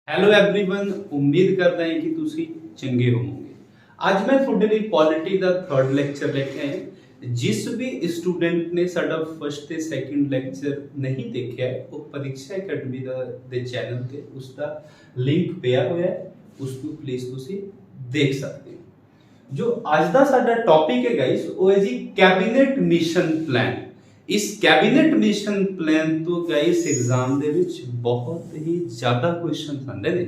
Hello everyone ਉਮੀਦ ਕਰਦਾ ਹਾਂ ਕਿ ਤੁਸੀਂ ਚੰਗੇ ਹੋਵੋਗੇ। ਅੱਜ ਮੈਂ ਤੁਹਾਡੇ ਲਈ ਪੋਲਿਟੀ ਦਾ ਥਰਡ ਲੈਕਚਰ ਲੈ ਕੇ ਆਇਆ। ਜਿਸ ਵੀ ਸਟੂਡੈਂਟ ਨੇ ਸਾਡਾ ਫਸਟ ਤੇ ਸੈਕੰਡ ਲੈਕਚਰ ਨਹੀਂ ਦੇਖਿਆ ਉਹ ਪਰੀक्षा ਅਕੈਡਮੀ ਦੇ ਚੈਨਲ ਤੇ ਉਸ ਦਾ ਲਿੰਕ ਪਿਆ ਹੋਇਆ ਹੈ, ਉਸ ਨੂੰ ਪਲੀਜ਼ ਤੁਸੀਂ ਦੇਖ ਸਕਦੇ ਹੋ। ਜੋ ਅੱਜ ਦਾ ਸਾਡਾ ਟੌਪਿਕ ਹੈ ਗਾਇਸ ਉਹ ਹੈ ਜੀ ਕੈਬਨਿਟ ਮਿਸ਼ਨ ਪਲਾਨ। इस कैबिनेट मिशन प्लान तो गाइस एग्जाम ਦੇ ਵਿੱਚ ਬਹੁਤ ਹੀ ਜ਼ਿਆਦਾ क्वेश्चन ਆਉਂਦੇ ਨੇ,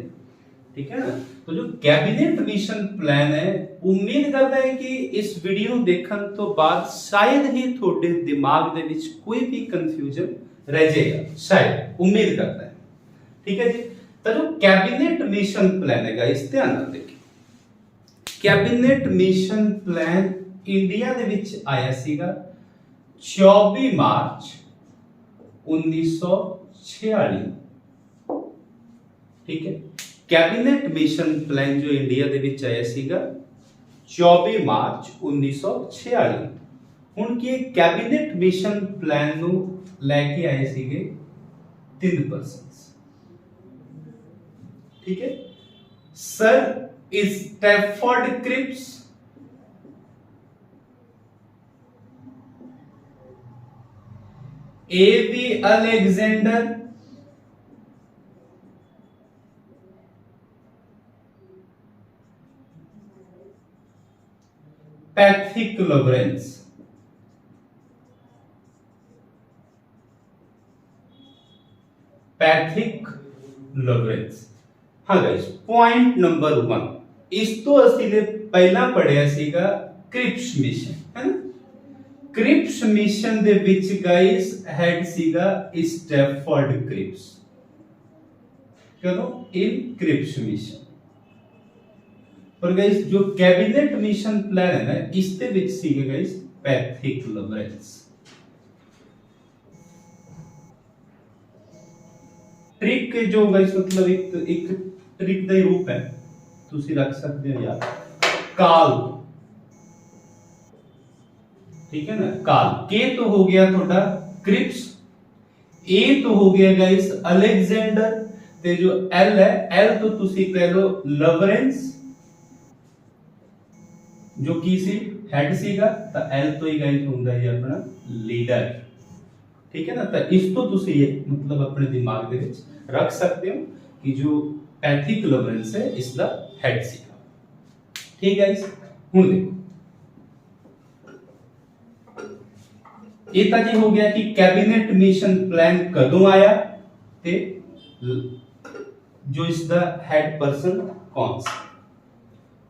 ठीक है ना। तो जो कैबिनेट मिशन प्लान है उम्मीद करता है कि इस वीडियो देखਣ ਤੋਂ ਬਾਅਦ ਸ਼ਾਇਦ ਹੀ ਤੁਹਾਡੇ ਦਿਮਾਗ ਦੇ ਵਿੱਚ ਕੋਈ ਵੀ ਕਨਫਿਊਜ਼ਨ ਰਹਿ ਜਾਏਗਾ, शायद उम्मीद करता है, ठीक है जी। तो जो कैबिनेट मिशन प्लान है गाइस ਧਿਆਨ ਨਾਲ ਦੇਖਿਓ। कैबिनेट मिशन प्लान ਇੰਡੀਆ ਦੇ ਵਿੱਚ ਆਇਆ ਸੀਗਾ 24 मार्च 1946, ठीक है। कैबिनेट मिशन प्लान जो इंडिया ਦੇ ਵਿੱਚ ਆਇਆ ਸੀਗਾ 24 ਮਾਰਚ 1946। ਹੁਣ ਕੀ कैबिनेट मिशन प्लान ਨੂੰ ਲੈ ਕੇ ਆਏ ਸੀਗੇ 3 पर्सन, ठीक है। Sir Stafford Cripps, A.V. Alexander, Pethick Lawrence. Pethick Lawrence, हाँ गाइस। पॉइंट नंबर 1 इस तो ਅਸੀਂ ਨੇ ਪਹਿਲਾਂ ਪੜਿਆ ਸੀਗਾ क्रिप्स मिशन, है ना। क्रिप्स मिशन ਦੇ ਵਿੱਚ गाइस ਹੈਡ ਸੀਗਾ स्टैफोर्ड क्रिप्स। करो इन क्रिप्स मिशन पर गाइस जो कैबिनेट मिशन प्लान है ना इस ਦੇ ਵਿੱਚ ਸੀਗਾ गाइस पैथिक लॉरेंस। ट्रिक जो गाइस मतलब एक ट्रिक ਦਾ ਹੀ ਰੂਪ ਹੈ, ਤੁਸੀਂ ਰੱਖ ਸਕਦੇ ਹੋ यार। काल, ठीक है ना। काल के तो हो गया थोड़ा क्रिप्स, ए तो हो गया गाइस अलेक्जेंडर, ते जो एल है एल तो तुसी कह लो लॉरेंस जो की सी हेड सीगा, तो एल तो ही गाइस हुंदा है अपना लीडर, ठीक है ना। तो इस तो तुसी ये मतलब अपने दिमाग दे विच रख सकते हो कि जो पैथिक लॉरेंस है इसका हेड सीगा, ठीक है गाइस। हुन देखो ये ਤਾਂ ਜੀ ਹੋ ਗਿਆ ਕਿ कैबिनेट मिशन प्लान ਕਦੋਂ ਆਇਆ ਤੇ ਜੋ ਇਸ ਦਾ ਹੈਡ ਪਰਸਨ ਕੌਣ ਸੀ।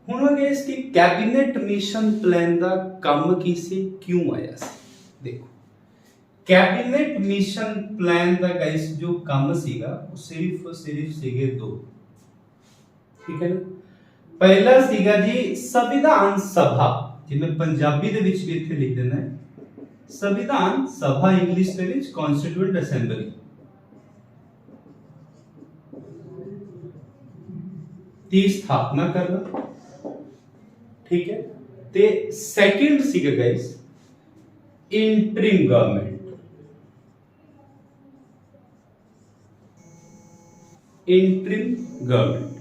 ਹੁਣ ਹੋ ਗਿਆ ਇਸ ਕਿ कैबिनेट मिशन प्लान ਦਾ ਕੰਮ ਕੀ ਸੀ, ਕਿਉਂ ਆਇਆ ਸੀ। ਦੇਖੋ कैबिनेट मिशन प्लान ਦਾ ਗਾਇਸ ਜੋ ਕੰਮ ਸੀਗਾ ਉਹ ਸਿਰਫ ਸੀਗੇ ਦੋ, ਠੀਕ ਹੈ ਨਾ। ਪਹਿਲਾ ਸੀਗਾ ਜੀ ਸੰਵਿਧਾਨ ਸਭਾ, ਜਿਵੇਂ ਪੰਜਾਬੀ ਦੇ ਵਿੱਚ ਵੀ ਇੱਥੇ ਲਿਖ ਦੇਣਾ ਹੈ संविधान सभा, इंग्लिश ਦੇ ਵਿੱਚ कॉन्स्टिट्यूएंट असेंबली, ਦੀ ਸਥਾਪਨਾ ਕਰਨਾ, ਠੀਕ ਹੈ। ਤੇ ਸੈਕਿੰਡ ਸੀਗਾ ਗਾਇਸ ਇੰਟਰਿਮ ਗਵਰਨਮੈਂਟ। ਇੰਟਰਿਮ ਗਵਰਨਮੈਂਟ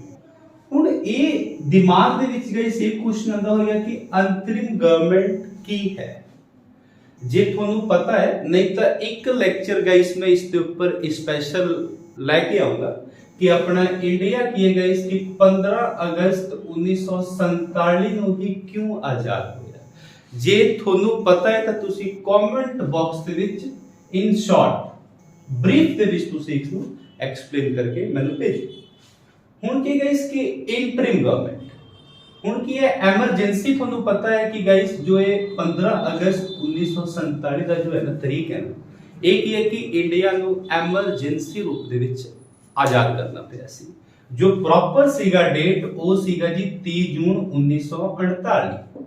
ਹੁਣ ਇਹ ਦਿਮਾਗ ਦੇ ਵਿੱਚ ਗਾਇਸ ਇਹ ਕੁਐਸਚਨ ਆਉਂਦਾ ਹੋਇਆ ਕਿ ਅੰਤਰਿਮ ਗਵਰਨਮੈਂਟ ਕੀ ਹੈ। जे ਤੁਹਾਨੂੰ पता है, नहीं तो एक लेक्चर गाइस मैं इसके ऊपर स्पेशल लेके आऊंगा कि अपना इंडिया की है गाइस कि 15 अगस्त 1947 ਨੂੰ ਹੀ ਕਿਉਂ ਆਜ਼ਾਦ ਹੋਇਆ। ਜੇ ਤੁਹਾਨੂੰ पता है ਤਾਂ ਤੁਸੀਂ ਕਮੈਂਟ ਬਾਕਸ ਦੇ ਵਿੱਚ ਇਨ ਸ਼ਾਰਟ ਬਰੀਫ ਦੇ ਵਿੱਚ ਤੁਸੀਂ ਇਸ ਨੂੰ ਐਕਸਪਲੇਨ ਕਰਕੇ ਮੈਨੂੰ ਭੇਜੋ। ਹੁਣ ਕੀ गाइस कि इंटरिम गवर्नमेंट ਹੁਣ ਕੀ ਹੈ ਐਮਰਜੈਂਸੀ। ਤੁਹਾਨੂੰ ਪਤਾ ਹੈ ਕਿ गाइस जो ये 15 अगस्त 1947 ਦਾ ਜੋ ਹੈ ਨਾ ਤਰੀਕ ਹੈ ਨਾ, ਇਹ ਕੀ ਹੈ ਕਿ ਇੰਡੀਆ ਨੂੰ ਐਮਰਜੈਂਸੀ ਰੂਪ ਦੇ ਵਿੱਚ ਆਜ਼ਾਦ ਕਰਨਾ ਪਿਆ ਸੀ। ਜੋ ਪ੍ਰੋਪਰ ਸੀਗਾ ਡੇਟ ਉਹ ਸੀਗਾ ਜੀ 30 ਜੂਨ 1948,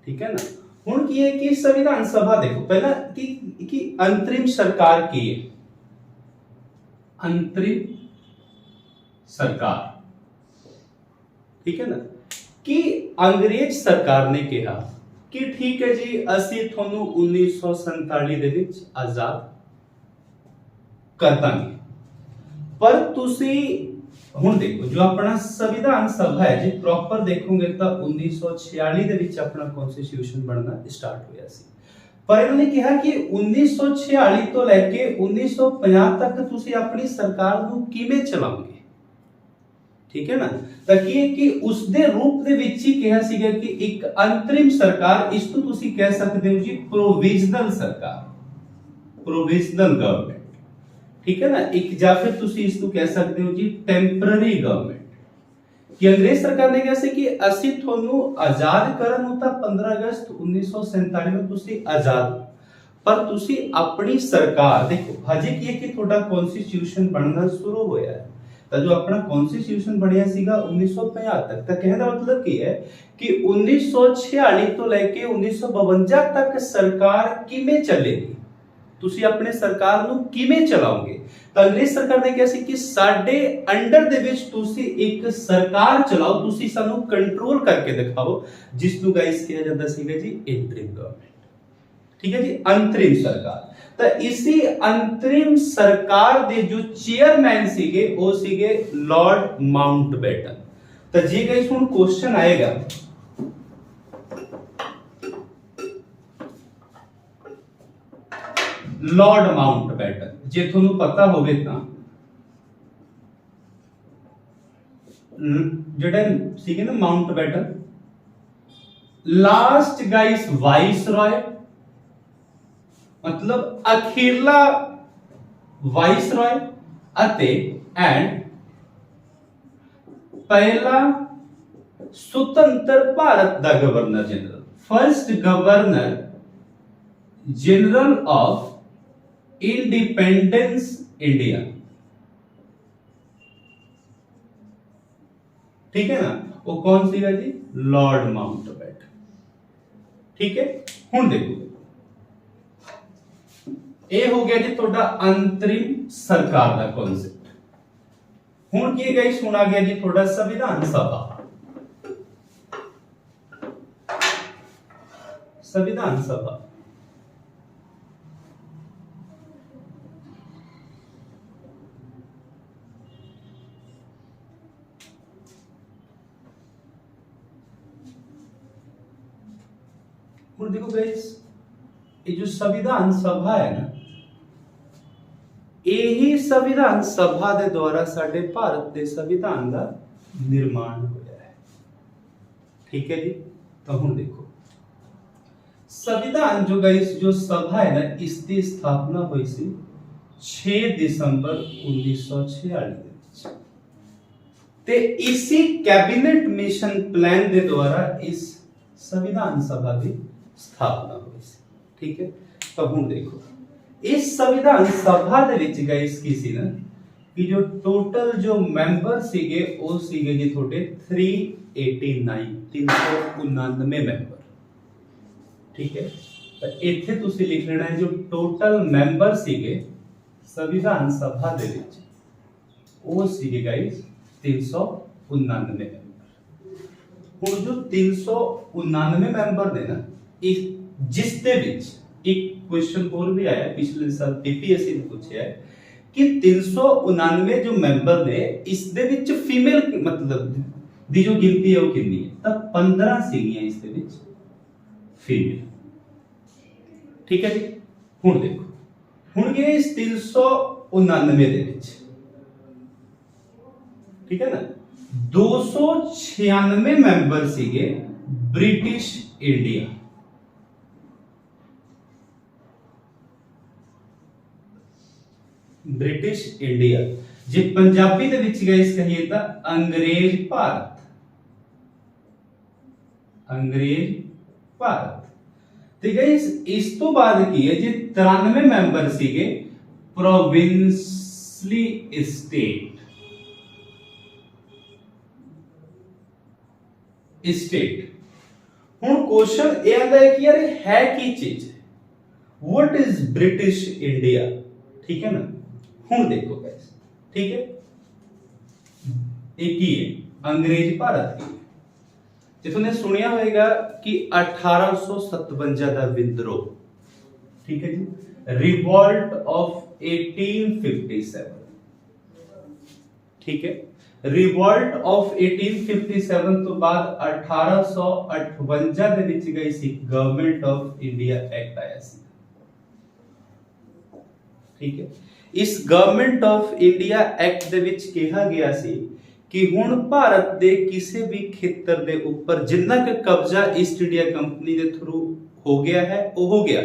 ਠੀਕ ਹੈ ਨਾ। ਹੁਣ ਕੀ ਹੈ ਕਿ ਸੰਵਿਧਾਨ ਸਭਾ ਦੇਖੋ ਪਹਿਲਾਂ ਕਿ ਅੰਤਰਿਮ ਸਰਕਾਰ ਕੀ ਹੈ। अंतरिम सरकार, ठीक है ना। कि अंग्रेज सरकार ने कहा कि ठीक है जी ਅਸੀਂ ਤੁਹਾਨੂੰ 1947 ਦੇ ਵਿੱਚ ਆਜ਼ਾਦ ਕਰ ਦਾਂਗੇ, ਪਰ ਤੁਸੀਂ ਹੁਣ ਦੇਖੋ जो अपना संविधान सभा है जी प्रॉपर देखोगे तो 1946 ਦੇ ਵਿੱਚ ਆਪਣਾ ਕਨਸਟੀਟਿਊਸ਼ਨ ਬਣਨਾ ਸਟਾਰਟ ਹੋਇਆ ਸੀ। ਪਰ ਇਹਨਾਂ ਨੇ ਕਿਹਾ ਕਿ 1946 ਤੋਂ ਲੈ ਕੇ 1950 ਤੱਕ ਤੁਸੀਂ ਆਪਣੀ ਸਰਕਾਰ ਨੂੰ ਕਿਵੇਂ ਚਲਾਓਗੇ, ਠੀਕ ਹੈ ਨਾ। ਤਾਂ ਕਿ ਉਸ ਦੇ ਰੂਪ ਦੇ ਵਿੱਚ ਹੀ ਕਿਹਾ ਸੀਗਾ ਕਿ ਇੱਕ ਅੰਤਰਿਮ ਸਰਕਾਰ, ਇਸ ਤੋਂ ਤੁਸੀਂ ਕਹਿ ਸਕਦੇ ਹੋ ਜੀ ਪ੍ਰੋਵੀਜ਼ਨਲ ਸਰਕਾਰ, ਪ੍ਰੋਵੀਜ਼ਨਲ ਗਵਰਨਮੈਂਟ, ठीक है ना। एक या फिर तुसी इसको कह सकते हो जी टेंपररी गवर्नमेंट। कि अंग्रेज सरकार ने कहा कि ਅਸੀਂ ਤੁਹਾਨੂੰ ਆਜ਼ਾਦ ਕਰਨ ਨੂੰ ਤਾਂ 15 ਅਗਸਤ 1947 ਨੂੰ ਤੁਸੀਂ ਆਜ਼ਾਦ, ਪਰ ਤੁਸੀਂ ਆਪਣੀ ਸਰਕਾਰ ਦੇਖੋ ਹਜੇ ਕੀ ਹੈ ਕਿ ਤੁਹਾਡਾ ਕਨਸਟੀਟਿਊਸ਼ਨ ਬਣਨਾ ਸ਼ੁਰੂ ਹੋਇਆ ਹੈ। ਤਾਂ ਜੋ ਆਪਣਾ ਕਨਸਟੀਟਿਊਸ਼ਨ ਬਣਿਆ ਸੀਗਾ 1950 ਤੱਕ, ਤਾਂ ਕਹਿਣ ਦਾ ਮਤਲਬ ਕੀ ਹੈ ਕਿ 1946 ਤੋਂ ਲੈ ਕੇ 1952 ਤੱਕ ਸਰਕਾਰ ਕਿਵੇਂ ਚੱਲੇਗੀ, ਤੁਸੀਂ ਆਪਣੇ ਸਰਕਾਰ ਨੂੰ ਕਿਵੇਂ ਚਲਾਓਗੇ। ਤਾਂ ਅੰਗਰੇਜ਼ ਸਰਕਾਰ ਨੇ ਕਿਹਾ ਸੀ ਕਿ ਸਾਡੇ ਅੰਡਰ ਦੇ ਵਿੱਚ ਤੁਸੀਂ ਇੱਕ ਸਰਕਾਰ ਚਲਾਓ, ਤੁਸੀਂ ਸਾਨੂੰ ਕੰਟਰੋਲ ਕਰਕੇ ਦਿਖਾਓ, ਜਿਸ ਨੂੰ ਗਾਇਸ ਕਿਹਾ ਜਾਂਦਾ ਸੀਗਾ ਜੀ ਇੰਟਰਿਮ ਗਵਰਨਮੈਂਟ, ਠੀਕ ਹੈ ਜੀ, ਅੰਤਰਿਮ ਸਰਕਾਰ। ਤਾਂ ਇसी ਅੰਤਰਿਮ ਸਰਕਾਰ ਦੇ ਜੋ ਚੇਅਰਮੈਨ ਸੀਗੇ ਉਹ ਸੀਗੇ ਲਾਰਡ ਮਾਊਂਟਬੈਟਨ। ਤਾਂ ਜੇ ਗਾਇਸ ਹੁਣ ਕੁਐਸਚਨ ਆਏਗਾ लॉर्ड माउंटबैटन, जे ਤੁਹਾਨੂੰ ਪਤਾ ਹੋਵੇ ਤਾਂ ਜਿਹੜੇ ਸੀਗੇ ਨਾ ਮਾਊਂਟਬੈਟਨ ਲਾਸਟ ਗਾइस ਵਾइसरॉय, मतलब ਅਖੀਰਲਾ ਵਾइसरॉय ਅਤੇ ਐਂਡ ਪਹਿਲਾ ਸੁਤੰਤਰ ਭਾਰਤ ਦਾ governor general, first governor general of independence India, ठीक है ना। वो कौन सी जी लॉर्ड माउंटबैटन, ठीक है। हुण देखो ये हो गया जी थोड़ा अंतरिम सरकार का कॉन्सेप्ट। हुण की गई सुना गया जी थोड़ा संविधान सभा, संविधान सभा देखो गाइस ये जो संविधान सभा है ना, यही संविधान सभा दे द्वारा साडे भारत के संविधान का निर्माण होया है, ठीक है जी। तो हुण देखो संविधान जो गाइस जो सभा है ना, इसकी स्थापना हुई सी 6 दिसंबर 1946 ते इसी कैबिनेट मिशन प्लान के द्वारा इस संविधान सभा की स्थापना हुई सी, ठीक है। तो हुण देखो इस संविधान सभा दे विच गाइस की सी ना कि जो टोटल जो मेंबर सीगे वो सीगे जी थोड़े 399 मेंबर, ठीक है। तो इत्थे तुसी लिख लेना है जो टोटल मेंबर सीगे संविधान सभा दे विच वो सीगे गाइस 399 मेंबर। हुण जो 399 मेंबर ने ना जिस दे विच एक क्वेश्चन और भी आया पिछले साल पीपीएससी ने पूछा है कि 399 जो मेंबर ने इस दे विच फीमेल मतलब दी जो गिनती है वो कितनी है, तब 15 सीगियां इस दे विच फीमेल, ठीक है जी। हुण देखो हुण गए इस 399 दे विच, ठीक है ना, 296 मेंबर सीगे ब्रिटिश इंडिया, ब्रिटिश इंडिया जे पंजाबी दे विच गाइस कहिए तो अंग्रेज भारत, अंग्रेज भारत। ते गाइस इस तो बाद की है जे 93 मेंबर सीगे प्रोविंसली स्टेट, स्टेट। हुण क्वेश्चन ये आंदा है कि यार है की चीज, व्हाट इज ब्रिटिश इंडिया, ठीक है ना। हुण देखो गाइस, ठीक है, एक ही है अंग्रेज भारत की। जे तुमने सुनिया होगा कि 1857 का विद्रोह, ठीक है जी, रिवॉल्ट ऑफ 1857, ठीक है। ਰਿਵੋਲਟ ਆਫ 1857 ਤੋਂ ਬਾਅਦ 1858 ਦੇ ਵਿੱਚ ਗਈ ਸੀ ਗਵਰਨਮੈਂਟ ਆਫ ਇੰਡੀਆ ਐਕਟ ਆਇਆ ਸੀ। ਠੀਕ ਹੈ, ਇਸ ਗਵਰਨਮੈਂਟ ਆਫ ਇੰਡੀਆ ਐਕਟ ਦੇ ਵਿੱਚ ਕਿਹਾ ਗਿਆ ਸੀ ਕਿ ਹੁਣ ਭਾਰਤ ਦੇ ਕਿਸੇ ਵੀ ਖੇਤਰ ਦੇ ਉੱਪਰ ਜਿੰਨਾ ਕਿ ਕਬਜ਼ਾ ਈਸਟ ਇੰਡੀਆ ਕੰਪਨੀ ਦੇ ਥਰੂ ਹੋ ਗਿਆ ਹੈ ਉਹ ਹੋ ਗਿਆ।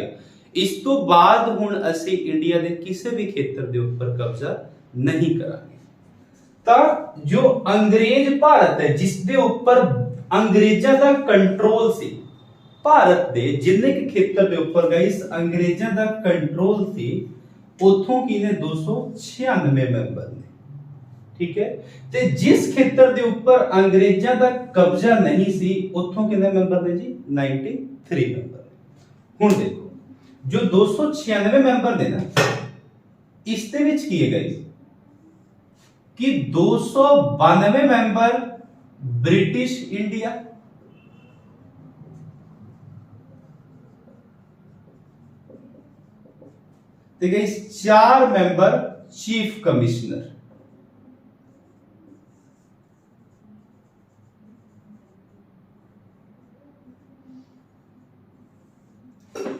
ਇਸ ਤੋਂ ਬਾਅਦ ਹੁਣ ਅਸੀਂ ਇੰਡੀਆ ਦੇ ਕਿਸੇ ਵੀ ਖੇਤਰ ਦੇ ਉੱਪਰ ਕਬਜ਼ਾ ਨਹੀਂ ਕਰਾਂਗੇ। ਤਾਂ ਜੋ ਅੰਗਰੇਜ਼ ਭਾਰਤ ਹੈ ਜਿਸ ਦੇ ਉੱਪਰ ਅੰਗਰੇਜ਼ਾਂ ਦਾ ਕੰਟਰੋਲ ਸੀ, ਭਾਰਤ ਦੇ ਜਿੰਨੇ ਕਿ ਖੇਤਰ ਦੇ ਉੱਪਰ ਗਾਇਸ ਅੰਗਰੇਜ਼ਾਂ ਦਾ ਕੰਟਰੋਲ ਸੀ, ਉਥੋਂ ਕੀ ਨੇ 296 ਮੈਂਬਰ ਨੇ। ਠੀਕ ਹੈ, ਤੇ ਜਿਸ ਖੇਤਰ ਦੇ ਉੱਪਰ ਅੰਗਰੇਜ਼ਾਂ ਦਾ ਕਬਜ਼ਾ ਨਹੀਂ ਸੀ ਉਥੋਂ ਕਿੰਨੇ ਮੈਂਬਰ ਨੇ ਜੀ 93 ਮੈਂਬਰ ਨੇ। ਹੁਣ ਦੇਖੋ ਜੋ 296 ਮੈਂਬਰ ਨੇ ਨਾ, ਇਸ ਦੇ ਵਿੱਚ ਕੀ ਹੈ ਗਾਇਸ कि 292 ਮੈਂਬਰ ਬ੍ਰਿਟਿਸ਼ ਇੰਡੀਆ, ਤੇ ਗਾਇਸ 4 ਮੈਂਬਰ ਚੀਫ ਕਮਿਸ਼ਨਰ।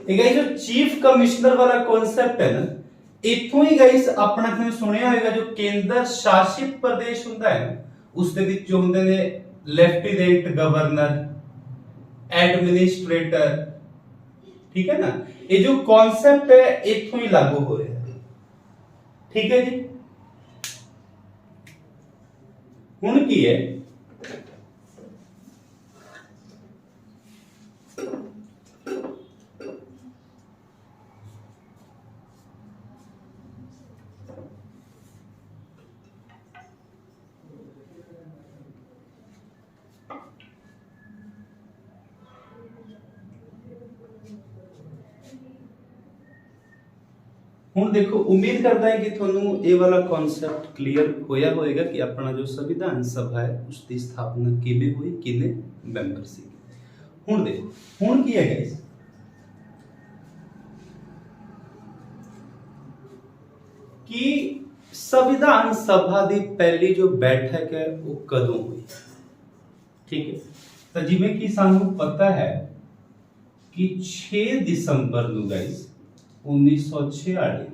ਇਹ ਗਾਇਸ ਜੋ ਚੀਫ ਕਮਿਸ਼ਨਰ ਵਾਲਾ ਕਨਸੈਪਟ ਹੈ ਨਾ, इथों ही गाइस अपना तुमने सुनिया होगा जो केंद्र शासित प्रदेश होता है उस दे विच जो होंदे ने लेफ्टिनेंट गवर्नर, एडमिनिस्ट्रेटर। ठीक है ना, ये जो कॉन्सेप्ट है इथों ही लागू हो रहा है। ठीक है जी, हुण की है ਹੁਣ ਦੇਖੋ उम्मीद करता है कि ਤੁਹਾਨੂੰ ਇਹ ਵਾਲਾ ਕਨਸੈਪਟ ਕਲੀਅਰ ਹੋਇਆ ਹੋਵੇਗਾ ਕਿ ਆਪਣਾ ਜੋ ਸੰਵਿਧਾਨ ਸਭਾ ਹੈ ਉਸ ਦੀ ਸਥਾਪਨਾ ਕਿਵੇਂ ਹੋਈ, ਕਿੰਨੇ ਮੈਂਬਰ ਸੀ। ਹੁਣ ਦੇਖੋ ਹੁਣ ਕੀ ਹੈ ਗਾਇਸ ਕਿ संविधान सभा ਦੀ ਪਹਿਲੀ ਜੋ ਬੈਠਕ ਹੈ ਉਹ ਕਦੋਂ ਹੋਈ। ਠੀਕ ਹੈ, ਤਾਂ ਜਿਵੇਂ ਕਿ ਸਾਨੂੰ ਪਤਾ ਹੈ ਕਿ 6 ਦਸੰਬਰ ਨੂੰ ਗਾਇਸ 1946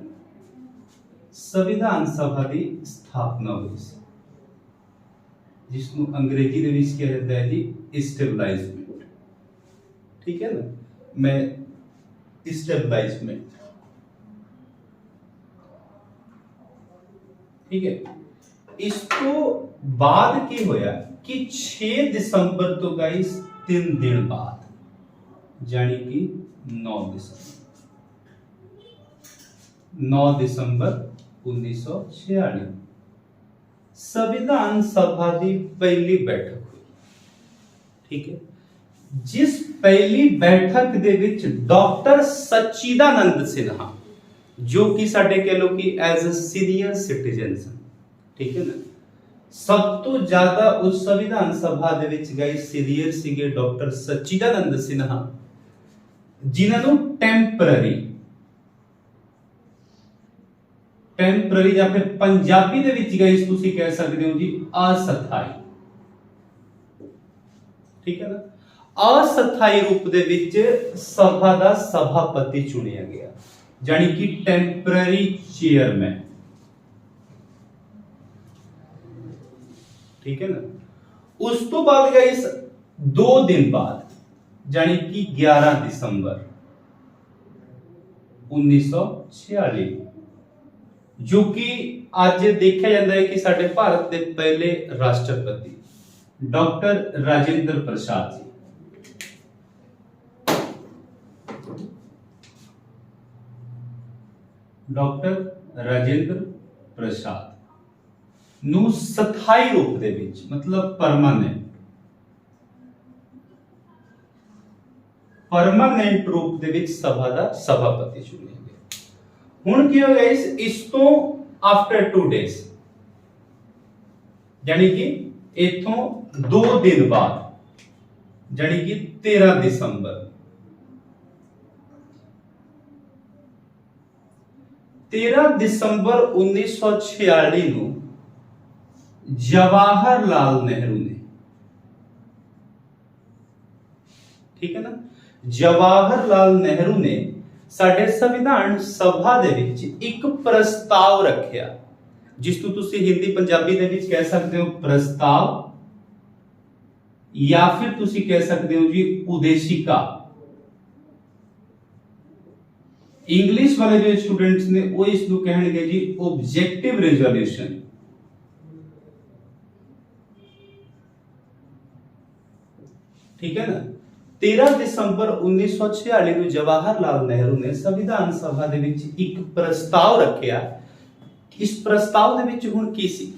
ਸੰਵਿਧਾਨ ਸਭਾ ਦੀ ਸਥਾਪਨਾ ਹੋਈ ਸੀ, ਜਿਸ ਨੂੰ ਅੰਗਰੇਜ਼ੀ ਦੇ ਵਿੱਚ ਕਿਹਾ ਜਾਂਦਾ ਹੈ ਜੀ ਇਸਟੈਬਲਾਈਜ਼ਮੈਂਟ। ਠੀਕ ਹੈ ਨਾ, ਮੈਂ इस्टेब्लिशमेंट। ठीक है, इस तो बाद की होया कि 6 दिसंबर तो गाइस 3 दिन बाद, यानी कि 9 दिसंबर 1946 संविधान सभा की पहली बैठक हुई। ठीक है, जिस पहली बैठक दे विच डॉक्टर सच्चिदानंद सिन्हा जो कि साडे कह लो कि एज अ सीनियर सिटीजन सन, ठीक है ना, सब तो ज्यादा उस संविधान सभा दे विच गए सीनियर सीगे डॉक्टर सच्चिदानंद सिन्हा, जिन्हां नूं टेंपररी या फिर पंजाबी दे विच गए तुसीं कह सकदे हो जी अस्थाई। ठीक है ना, अस्थाई रूप दे विच सभा दा सभापति चुनिया गया, यानी कि टेंपररी चेयरमैन। ठीक है ना, उस तो बाद गाइस 2 दिन बाद यानी कि 11 दिसंबर 1946 जो कि आज देखा जाता है कि साडे भारत के पहले राष्ट्रपति डॉक्टर राजेंद्र प्रसाद जी, डॉक्टर राजेंद्र प्रसाद नू स्थाई रूप दे विच मतलब परमानेंट रूप दे विच सभा दा सभापति चुनिया गया। हुण की हो गाइस, इस तो आफ्टर 2 डेज यानी कि इथों 2 दिन बाद यानी कि 13 दिसंबर 13 दिसंबर 1946 ਨੂੰ जवाहरलाल नेहरू ने। ठीक है ना, जवाहरलाल नेहरू ने ਸਾਡੇ ਸੰਵਿਧਾਨ ਸਭਾ ਦੇ ਵਿੱਚ ਇੱਕ ਪ੍ਰਸਤਾਵ ਰੱਖਿਆ, ਜਿਸ ਨੂੰ ਤੁਸੀਂ ਹਿੰਦੀ ਪੰਜਾਬੀ ਦੇ ਵਿੱਚ ਕਹਿ ਸਕਦੇ ਹੋ ਪ੍ਰਸਤਾਵ, ਜਾਂ ਫਿਰ ਤੁਸੀਂ ਕਹਿ ਸਕਦੇ ਹੋ ਜੀ ਉਦੇਸ਼ਿਕਾ। इंग्लिश वाले जो स्टूडेंट्स ने वो इसको कहेंगे जी ऑब्जेक्टिव रेजोल्यूशन। ठीक है ना, 13 दिसंबर 1946 ਨੂੰ ਜਵਾਹਰਲਾਲ ਨਹਿਰੂ ਨੇ ਸੰਵਿਧਾਨ ਸਭਾ ਦੇ ਵਿੱਚ ਇੱਕ ਪ੍ਰਸਤਾਵ ਰੱਖਿਆ। ਇਸ ਪ੍ਰਸਤਾਵ ਦੇ ਵਿੱਚ ਹੁਣ ਕੀ ਸੀ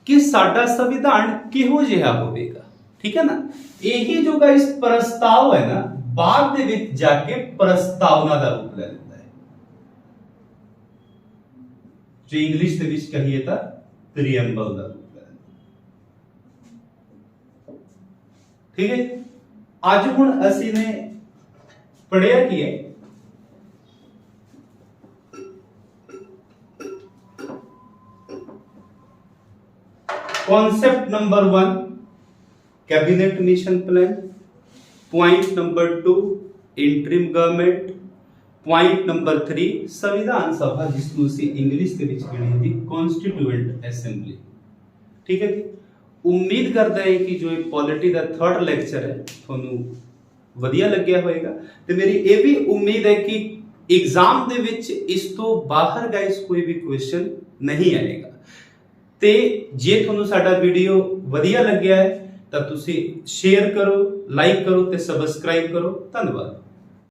ਕਿ ਸਾਡਾ ਸੰਵਿਧਾਨ ਕਿਹੋ ਜਿਹਾ ਹੋਵੇਗਾ। ਠੀਕ ਹੈ ਨਾ, ਇਹੀ ਜੋ ਗਾਇਸ ਪ੍ਰਸਤਾਵ ਹੈ ਨਾ ਬਾਅਦ ਦੇ ਵਿੱਚ ਜਾ ਕੇ ਪ੍ਰਸਤਾਵਨਾ ਦਾ ਰੂਪ ਲੈ ਲੈਂਦਾ ਹੈ, जो इंग्लिश ਦੇ ਵਿੱਚ ਕਹੀਏ ਤਾਂ ਪ੍ਰੀਐम्बल ਦਾ ਰੂਪ ਲੈ ਲੈਂਦਾ। ਠੀਕ ਹੈ, ਅੱਜ ਹੁਣ ਅਸੀਂ ਨੇ ਪੜਿਆ ਕੀ ਹੈ, concept number 1 cabinet mission plan, point number 2 interim government, point number 3 संविधान सभा जिसਨੂੰ ਅਸੀਂ ਇੰਗਲਿਸ਼ ਦੇ ਵਿੱਚ ਕਹਿੰਦੇ ਜੀ ਕਨਸਟੀਟਿਊਐਂਟ ਅਸੈਂਬਲੀ। ਠੀਕ ਹੈ ਜੀ, ਉਮੀਦ ਕਰਦਾ ਹਾਂ ਕਿ ਜੋ ਇਹ ਪੋਲਿਟੀ ਦਾ ਥਰਡ ਲੈਕਚਰ ਹੈ ਤੁਹਾਨੂੰ ਵਧੀਆ ਲੱਗਿਆ ਹੋਵੇਗਾ, ਤੇ ਮੇਰੀ ਇਹ ਵੀ ਉਮੀਦ ਹੈ ਕਿ एग्जाम ਦੇ ਵਿੱਚ ਇਸ ਤੋਂ ਬਾਹਰ ਗਾਇਸ ਕੋਈ ਵੀ ਕੁਐਸਚਨ ਨਹੀਂ ਆਏਗਾ। ਤੇ ਜੇ ਤੁਹਾਨੂੰ ਸਾਡਾ ਵੀਡੀਓ ਵਧੀਆ ਲੱਗਿਆ ਹੈ ਤਾਂ ਤੁਸੀਂ ਸ਼ੇਅਰ ਕਰੋ, ਲਾਈਕ ਕਰੋ ਤੇ ਸਬਸਕ੍ਰਾਈਬ ਕਰੋ। ਧੰਨਵਾਦ।